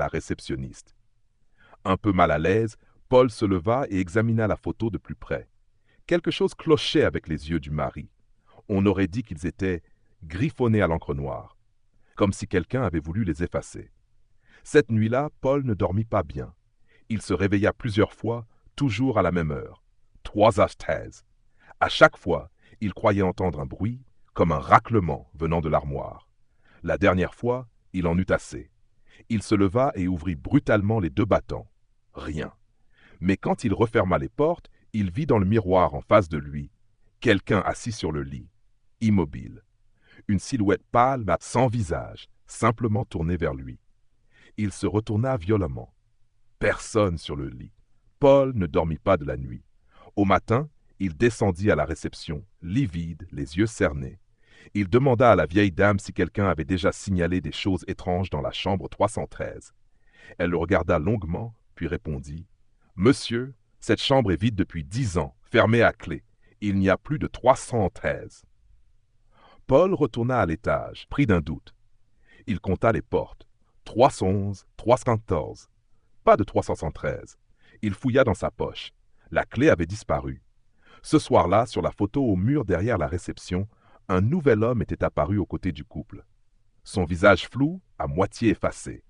la réceptionniste. Un peu mal à l'aise, Paul se leva et examina la photo de plus près. Quelque chose clochait avec les yeux du mari. On aurait dit qu'ils étaient griffonnés à l'encre noire, comme si quelqu'un avait voulu les effacer. Cette nuit-là, Paul ne dormit pas bien. Il se réveilla plusieurs fois, toujours à la même heure. 3h13. À chaque fois, il croyait entendre un bruit, comme un raclement venant de l'armoire. La dernière fois, il en eut assez. Il se leva et ouvrit brutalement les deux battants. Rien. Mais quand il referma les portes, il vit dans le miroir en face de lui quelqu'un assis sur le lit, immobile. Une silhouette pâle, sans visage, simplement tournée vers lui. Il se retourna violemment. Personne sur le lit. Paul ne dormit pas de la nuit. Au matin, il descendit à la réception, livide, les yeux cernés. Il demanda à la vieille dame si quelqu'un avait déjà signalé des choses étranges dans la chambre 313. Elle le regarda longuement, puis répondit « Monsieur, cette chambre est vide depuis 10 ans, fermée à clé. Il n'y a plus de 313. » Paul retourna à l'étage, pris d'un doute. Il compta les portes. 311, 314. Pas de 313. Il fouilla dans sa poche. La clé avait disparu. Ce soir-là, sur la photo au mur derrière la réception, un nouvel homme était apparu aux côtés du couple. Son visage flou, à moitié effacé.